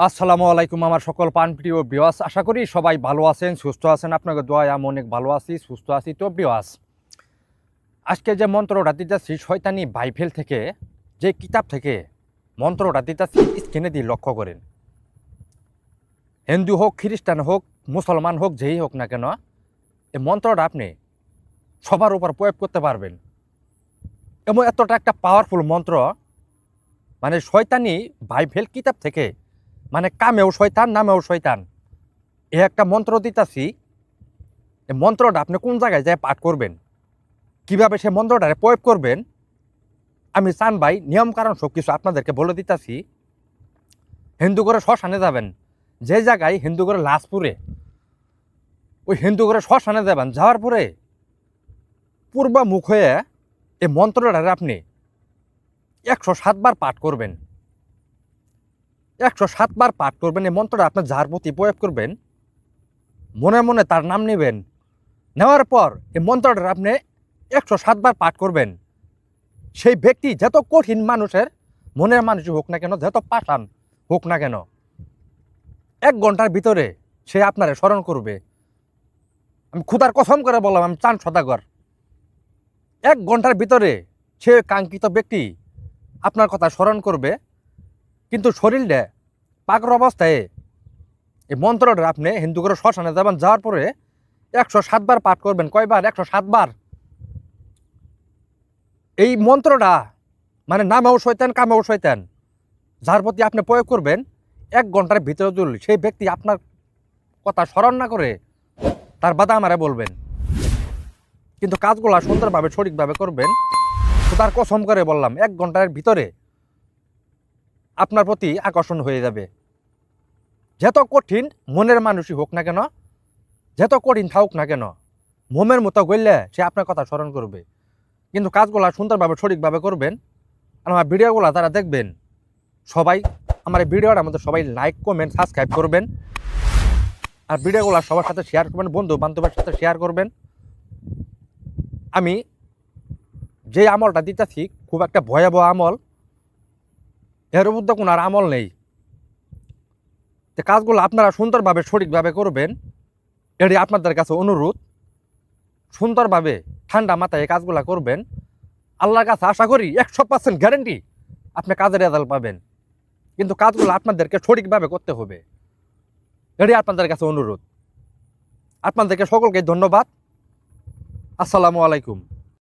আসসালামু আলাইকুম আমার সকল প্রিয় ভিউয়ার্স, আশা করি সবাই ভালো আছেন, সুস্থ আছেন। আপনাকে দোয়ায় আমি অনেক ভালো আছি, সুস্থ আছি। তো ভিউয়ার্স, আজকে যে মন্ত্রটা দিতেছি শয়তানি বাইবেল থেকে, যে কিতাব থেকে মন্ত্রটা দিতেছি, স্ক্রিনে দিয়ে লক্ষ্য করেন। হিন্দু হোক, খ্রিস্টান হোক, মুসলমান হোক, যেই হোক না কেন, এই মন্ত্রটা আপনি সবার উপর প্রয়োগ করতে পারবেন। এবং এতটা একটা পাওয়ারফুল মন্ত্র, মানে শয়তানি বাইবেল কিতাব থেকে, মানে কামেও শয়তান নামেও শয়তান, এ একটা মন্ত্র দিতেছি। এই মন্ত্রটা আপনি কোন জায়গায় যায় পাঠ করবেন, কিভাবে সে মন্ত্রটা প্রয়োগ করবেন, আমি চান ভাই নিয়ম কারণ সব কিছু আপনাদেরকে বলে দিতেছি। হিন্দু করে শ্মশানে যাবেন, যে জায়গায় হিন্দু করে লাশ পুড়ে, ওই হিন্দু করে শ্মশানে যাবেন। যাওয়ার পরে পূর্ব মুখ হয়ে এই মন্ত্রটা আপনি 107 বার পাঠ করবেন। 107 বার পাঠ করবেন। এই মন্ত্রটা আপনি যার প্রতি প্রয়োগ করবেন, মনে মনে তার নাম নেবেন। নেওয়ার পর এই মন্ত্রটা আপনি 107 বার পাঠ করবেন। সেই ব্যক্তি যত কঠিন মানুষের মনের মানুষ হোক না কেন, যত পাষাণ হোক না কেন, 1 ঘন্টার ভিতরে সে আপনারে স্মরণ করবে। আমি খুদার কসম করে বললাম, আমি চান সদাগর, 1 ঘন্টার ভিতরে সে কাঙ্ক্ষিত ব্যক্তি আপনার কথা স্মরণ করবে। কিন্তু শরীরটা পাগল অবস্থায় এই মন্ত্রটা আপনি হিন্দু করে শ্মশানে যাবেন। যাওয়ার পরে 107 বার পাঠ করবেন। কয়বার? 107 বার। এই মন্ত্রটা মানে নামেও শয়তান কামেও শয়তান, যার প্রতি আপনি প্রয়োগ করবেন, 1 ঘন্টার ভিতরে যদি সেই ব্যক্তি আপনার কথা স্মরণ না করে তার বাধা আমারে বলবেন। কিন্তু কাজগুলো সুন্দরভাবে সঠিকভাবে করবেন। তো তার কসম করে বললাম, 1 ঘন্টার ভিতরে আপনার প্রতি আকর্ষণ হয়ে যাবে। যত কঠিন মনের মানুষই হোক না কেন, যত কঠিন থাকুক না কেন, মোমের মতো গইলে সে আপনার কথা স্মরণ করবে। কিন্তু কাজগুলো সুন্দরভাবে সঠিকভাবে করবেন। আর আমার ভিডিওগুলো তারা দেখবেন, সবাই আমার এই ভিডিওটার মধ্যে সবাই লাইক কমেন্ট সাবস্ক্রাইব করবেন। আর ভিডিওগুলো সবার সাথে শেয়ার করবেন, বন্ধু বান্ধবের সাথে শেয়ার করবেন। আমি যে আমলটা দিতেছি খুব একটা ভয়াবহ আমল, এর মধ্যে কোনো আর আমল নেই। তো কাজগুলো আপনারা সুন্দরভাবে সঠিকভাবে করবেন, এটি আপনাদের কাছে অনুরোধ। সুন্দরভাবে ঠান্ডা মাথায় এই কাজগুলো করবেন। আল্লাহর কাছে আশা করি 100% গ্যারেন্টি আপনি কাজের রেজাল্ট পাবেন। কিন্তু কাজগুলো আপনাদেরকে সঠিকভাবে করতে হবে, এটি আপনাদের কাছে অনুরোধ। আপনাদেরকে সকলকে ধন্যবাদ। আসসালামু আলাইকুম।